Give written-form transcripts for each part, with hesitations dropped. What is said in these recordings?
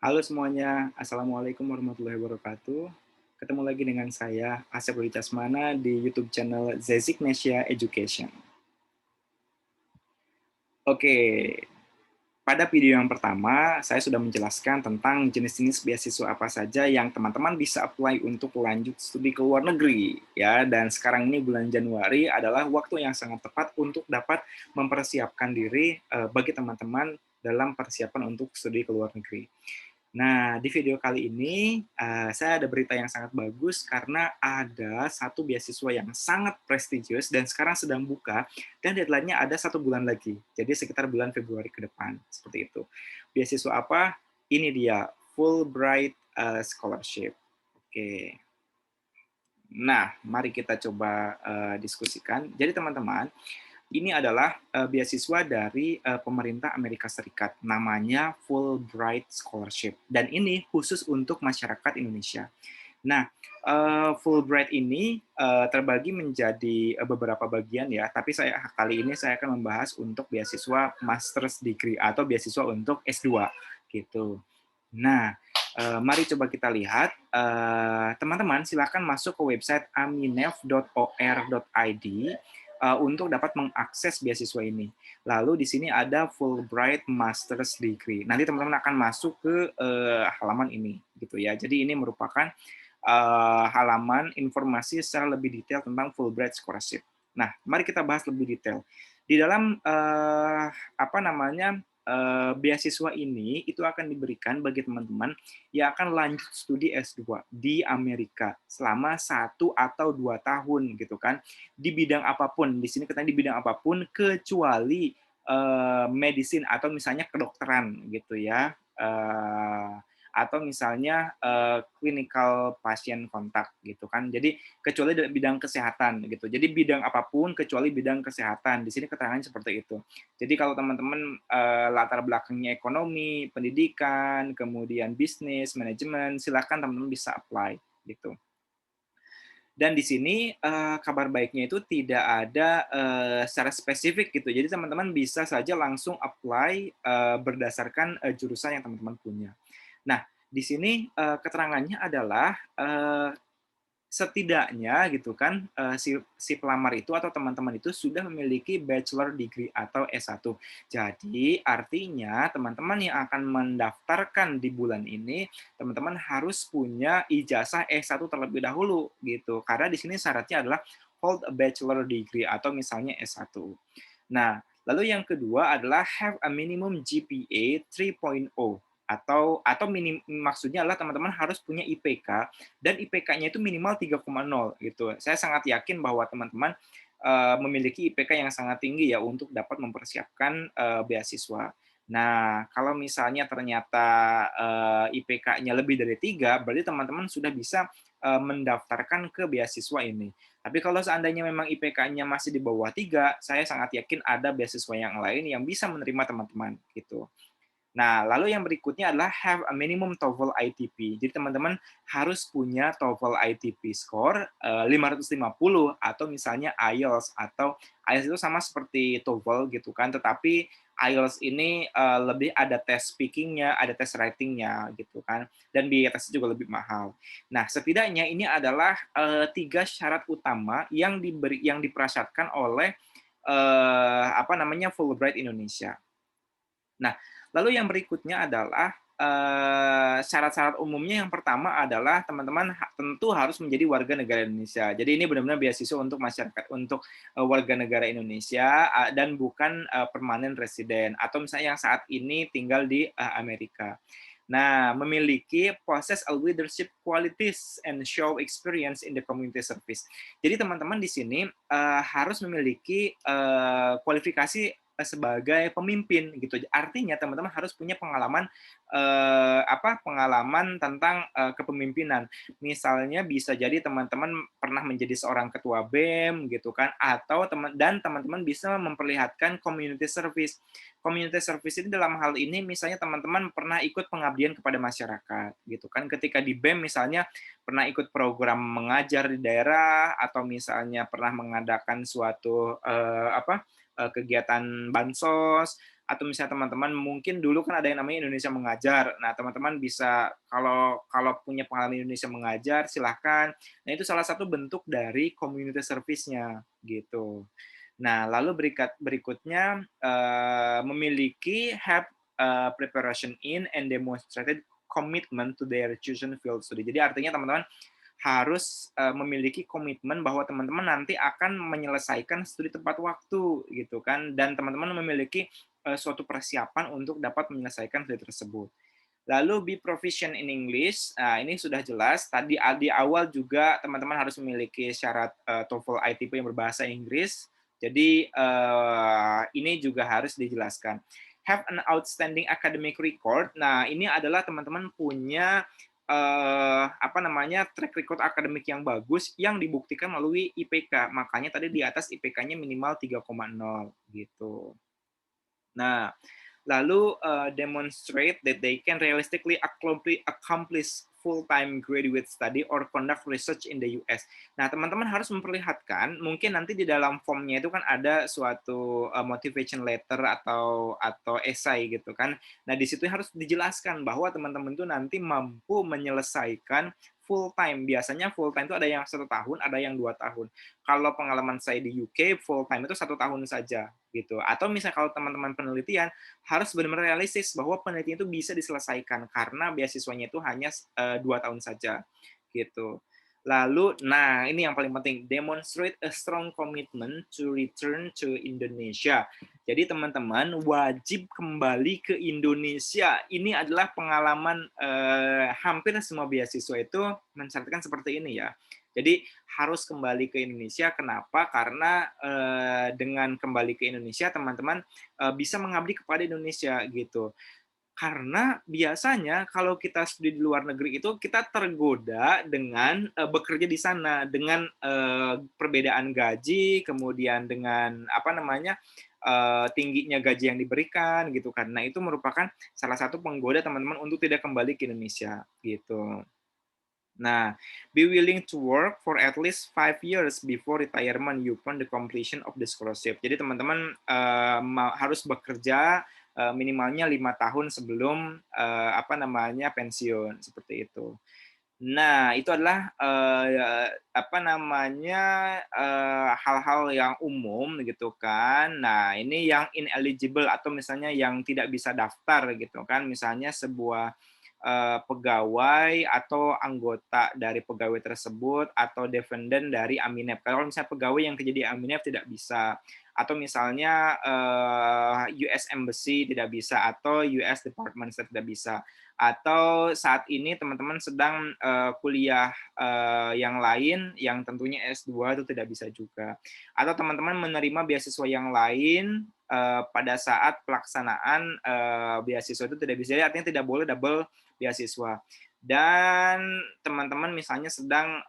Halo semuanya, Assalamualaikum warahmatullahi wabarakatuh. Ketemu lagi dengan saya, Asep Rudi Tasmana, di YouTube channel Zeziknesia Education. Oke, pada video yang pertama, saya sudah menjelaskan tentang jenis-jenis beasiswa apa saja yang teman-teman bisa apply untuk lanjut studi ke luar negeri. Ya, dan sekarang ini bulan Januari adalah waktu yang sangat tepat untuk dapat mempersiapkan diri bagi teman-teman dalam persiapan untuk studi ke luar negeri. Nah, di video kali ini, saya ada berita yang sangat bagus karena ada satu beasiswa yang sangat prestisius dan sekarang sedang buka, dan deadline-nya ada 1 bulan lagi. Jadi sekitar bulan Februari ke depan, seperti itu. Beasiswa apa? Ini dia, Fulbright Scholarship. Oke. Nah, mari kita coba diskusikan. Jadi teman-teman, ini adalah beasiswa dari pemerintah Amerika Serikat, namanya Fulbright Scholarship, dan ini khusus untuk masyarakat Indonesia. Nah, Fulbright ini terbagi menjadi beberapa bagian ya, tapi kali ini saya akan membahas untuk beasiswa Master's Degree atau beasiswa untuk S2 gitu. Nah, mari coba kita lihat. Teman-teman silakan masuk ke website aminef.or.id untuk dapat mengakses beasiswa ini. Lalu di sini ada Fulbright Master's Degree. Nanti teman-teman akan masuk ke halaman ini, gitu ya. Jadi ini merupakan halaman informasi secara lebih detail tentang Fulbright Scholarship. Nah, mari kita bahas lebih detail. Di dalam apa namanya beasiswa ini itu akan diberikan bagi teman-teman yang akan lanjut studi S2 di Amerika selama 1 atau 2 tahun gitu kan, di bidang apapun. Di sini katanya di bidang apapun kecuali medicine atau misalnya kedokteran gitu ya. Atau misalnya clinical patient contact gitu kan. Jadi kecuali dalam bidang kesehatan gitu. Jadi bidang apapun kecuali bidang kesehatan. Di sini keterangannya seperti itu. Jadi kalau teman-teman latar belakangnya ekonomi, pendidikan, kemudian bisnis, manajemen, silakan teman-teman bisa apply gitu. Dan di sini kabar baiknya itu tidak ada secara spesifik gitu. Jadi teman-teman bisa saja langsung apply berdasarkan jurusan yang teman-teman punya. Nah, di sini keterangannya adalah setidaknya gitu kan si pelamar itu atau teman-teman itu sudah memiliki bachelor degree atau S1. Jadi artinya teman-teman yang akan mendaftarkan di bulan ini, teman-teman harus punya ijazah S1 terlebih dahulu gitu. Karena di sini syaratnya adalah hold a bachelor degree atau misalnya S1. Nah, lalu yang kedua adalah have a minimum GPA 3.0 atau maksudnya adalah teman-teman harus punya IPK dan IPK-nya itu minimal 3,0 gitu. Saya sangat yakin bahwa teman-teman memiliki IPK yang sangat tinggi ya untuk dapat mempersiapkan beasiswa. Nah, kalau misalnya ternyata IPK-nya lebih dari 3, berarti teman-teman sudah bisa mendaftarkan ke beasiswa ini. Tapi kalau seandainya memang IPK-nya masih di bawah 3, saya sangat yakin ada beasiswa yang lain yang bisa menerima teman-teman gitu. Nah, lalu yang berikutnya adalah have a minimum TOEFL ITP. Jadi teman-teman harus punya TOEFL ITP score 550 atau misalnya IELTS atau IELTS itu sama seperti TOEFL gitu kan, tetapi IELTS ini lebih ada tes speaking-nya, ada tes writing-nya gitu kan, dan biaya tesnya juga lebih mahal. Nah, setidaknya ini adalah 3 syarat utama yang dipersyaratkan oleh apa namanya Fulbright Indonesia. Nah, lalu yang berikutnya adalah syarat-syarat umumnya yang pertama adalah teman-teman tentu harus menjadi warga negara Indonesia. Jadi ini benar-benar beasiswa untuk masyarakat, untuk warga negara Indonesia dan bukan permanent resident atau misalnya yang saat ini tinggal di Amerika. Nah, memiliki possess a leadership qualities and show experience in the community service. Jadi teman-teman di sini harus memiliki kualifikasi sebagai pemimpin gitu. Artinya teman-teman harus punya pengalaman pengalaman tentang kepemimpinan. Misalnya bisa jadi teman-teman pernah menjadi seorang ketua BEM gitu kan, atau teman-teman bisa memperlihatkan community service. Community service ini dalam hal ini misalnya teman-teman pernah ikut pengabdian kepada masyarakat gitu kan. Ketika di BEM misalnya pernah ikut program mengajar di daerah atau misalnya pernah mengadakan suatu kegiatan bansos atau misalnya teman-teman mungkin dulu kan ada yang namanya Indonesia Mengajar. Nah, teman-teman bisa kalau kalau punya pengalaman Indonesia Mengajar silahkan. Nah, itu salah satu bentuk dari community service-nya gitu. Nah, lalu berikutnya memiliki have preparation in and demonstrated commitment to their chosen field study. Jadi artinya teman-teman harus memiliki komitmen bahwa teman-teman nanti akan menyelesaikan studi tepat waktu gitu kan, dan teman-teman memiliki suatu persiapan untuk dapat menyelesaikan studi tersebut. Lalu be proficient in English, ini sudah jelas. Tadi di awal juga teman-teman harus memiliki syarat TOEFL ITP yang berbahasa Inggris. Jadi ini juga harus dijelaskan. Have an outstanding academic record. Nah, ini adalah teman-teman punya apa namanya track record akademik yang bagus yang dibuktikan melalui IPK. Makanya tadi di atas IPK-nya minimal 3,0 gitu. Nah, lalu demonstrate that they can realistically accomplish full-time graduate study or conduct research in the US. Nah, teman-teman harus memperlihatkan, mungkin nanti di dalam formnya itu kan ada suatu motivation letter atau esai gitu kan. Nah, di situ harus dijelaskan bahwa teman-teman itu nanti mampu menyelesaikan full time. Biasanya full time itu ada yang 1 tahun, ada yang 2 tahun. Kalau pengalaman saya di UK, full time itu 1 tahun saja gitu. Atau misalnya kalau teman-teman penelitian, harus benar-benar realistis bahwa penelitian itu bisa diselesaikan karena beasiswanya itu hanya 2 tahun saja gitu. Lalu, nah ini yang paling penting, demonstrate a strong commitment to return to Indonesia. Jadi teman-teman wajib kembali ke Indonesia. Ini adalah pengalaman hampir semua beasiswa itu mensyaratkan seperti ini ya. Jadi harus kembali ke Indonesia. Kenapa? Karena dengan kembali ke Indonesia, teman-teman bisa mengabdi kepada Indonesia gitu. Karena biasanya kalau kita studi di luar negeri itu kita tergoda dengan bekerja di sana dengan perbedaan gaji, kemudian dengan apa namanya tingginya gaji yang diberikan gitu kan. Nah itu merupakan salah satu penggoda teman-teman untuk tidak kembali ke Indonesia gitu. Nah, be willing to work for at least 5 years before retirement upon the completion of the scholarship. Jadi teman-teman harus bekerja minimalnya 5 tahun sebelum apa namanya pensiun seperti itu. Nah, itu adalah apa namanya hal-hal yang umum gitu kan. Nah, ini yang ineligible atau misalnya yang tidak bisa daftar gitu kan. Misalnya sebuah pegawai atau anggota dari pegawai tersebut atau dependen dari Aminep. Kalau misalnya pegawai yang kerja di Aminep tidak bisa, atau misalnya US Embassy tidak bisa, atau US Department State tidak bisa, atau saat ini teman-teman sedang kuliah yang lain yang tentunya S2 itu tidak bisa juga, atau teman-teman menerima beasiswa yang lain pada saat pelaksanaan beasiswa itu tidak bisa, jadi artinya tidak boleh double beasiswa. Dan teman-teman misalnya sedang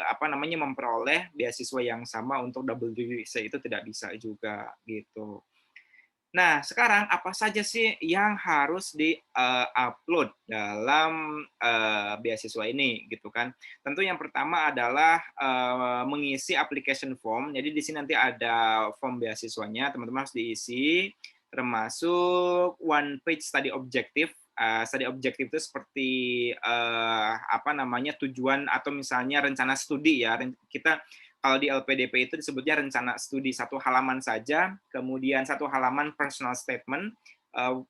apa namanya memperoleh beasiswa yang sama untuk double degree itu tidak bisa juga gitu. Nah, sekarang apa saja sih yang harus di-upload dalam beasiswa ini gitu kan. Tentu yang pertama adalah mengisi application form. Jadi di sini nanti ada form beasiswanya, teman-teman harus diisi, termasuk one page study objective. Study objective itu seperti apa namanya tujuan atau misalnya rencana studi ya. Kita kalau di LPDP itu disebutnya rencana studi 1 halaman saja, kemudian 1 halaman personal statement.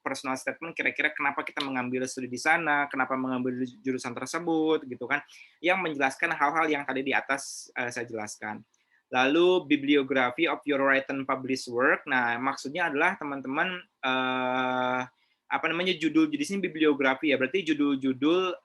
Personal statement kira-kira kenapa kita mengambil studi di sana, kenapa mengambil jurusan tersebut, gitu kan, yang menjelaskan hal-hal yang tadi di atas saya jelaskan. Lalu bibliografi of your written published work. Nah, maksudnya adalah teman-teman apa namanya judul di sini bibliografi ya, berarti judul-judul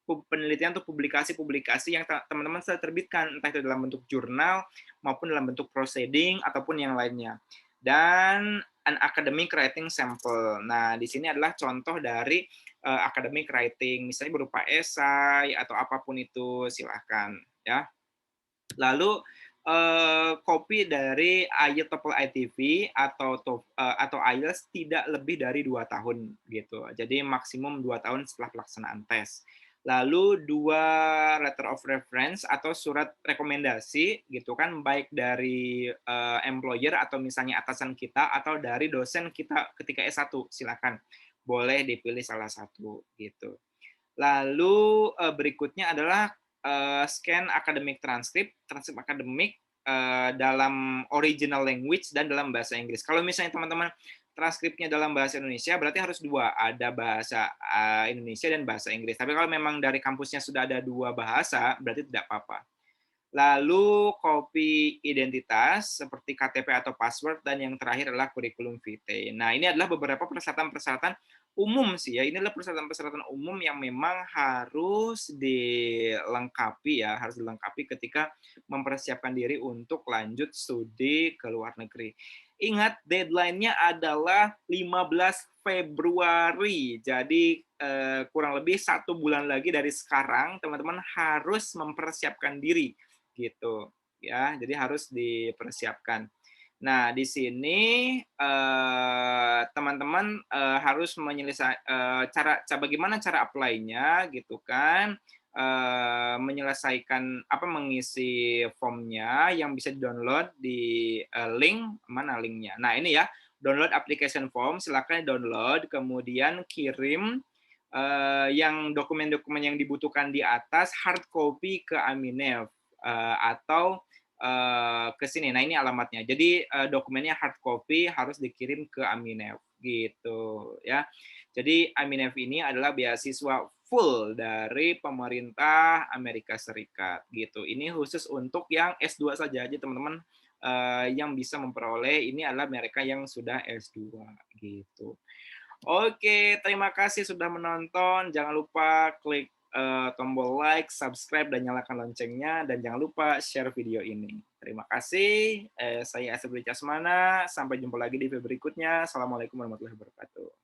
penelitian atau publikasi-publikasi yang teman-teman sudah terbitkan, entah itu dalam bentuk jurnal maupun dalam bentuk proceeding ataupun yang lainnya. Dan an academic writing sample. Nah, di sini adalah contoh dari academic writing, misalnya berupa esai atau apapun itu, silahkan ya. Lalu kopi dari IELTS TOEFL ITV atau IELTS tidak lebih dari 2 tahun gitu. Jadi maksimum 2 tahun setelah pelaksanaan tes. lalu 2 letter of reference atau surat rekomendasi gitu kan, baik dari, employer atau misalnya atasan kita atau dari dosen kita ketika S1, silakan. Boleh dipilih salah satu, gitu. Lalu, berikutnya adalah, scan academic transcript, transkrip akademik, dalam original language dan dalam bahasa Inggris. Kalau misalnya teman-teman transkripnya dalam bahasa Indonesia, berarti harus 2, ada bahasa, Indonesia dan bahasa Inggris. Tapi kalau memang dari kampusnya sudah ada 2 bahasa, berarti tidak apa-apa. Lalu kopi identitas seperti KTP atau password, dan yang terakhir adalah kurikulum vitae. Nah, ini adalah beberapa persyaratan-persyaratan umum sih ya. Ini adalah persyaratan-persyaratan umum yang memang harus dilengkapi ya, harus dilengkapi ketika mempersiapkan diri untuk lanjut studi ke luar negeri. Ingat deadline-nya adalah 15 Februari. Jadi kurang lebih 1 bulan lagi dari sekarang teman-teman harus mempersiapkan diri gitu ya. Jadi harus dipersiapkan. Nah, di sini teman-teman harus bagaimana cara apply-nya gitu kan, menyelesaikan mengisi formnya yang bisa di-download di link, mana linknya? Nah, ini ya, download application form, silakan download, kemudian kirim yang dokumen-dokumen yang dibutuhkan di atas hard copy ke Aminev, atau ke sini. Nah, ini alamatnya. Jadi dokumennya hard copy harus dikirim ke Aminev gitu ya. Jadi Aminev ini adalah beasiswa full dari pemerintah Amerika Serikat gitu. Ini khusus untuk yang S2 saja. Jadi teman-teman yang bisa memperoleh ini adalah mereka yang sudah S2 gitu. Oke, terima kasih sudah menonton. Jangan lupa klik tombol like, subscribe, dan nyalakan loncengnya. Dan jangan lupa share video ini. Terima kasih. Saya Asep Casmana. Sampai jumpa lagi di video berikutnya. Assalamualaikum warahmatullahi wabarakatuh.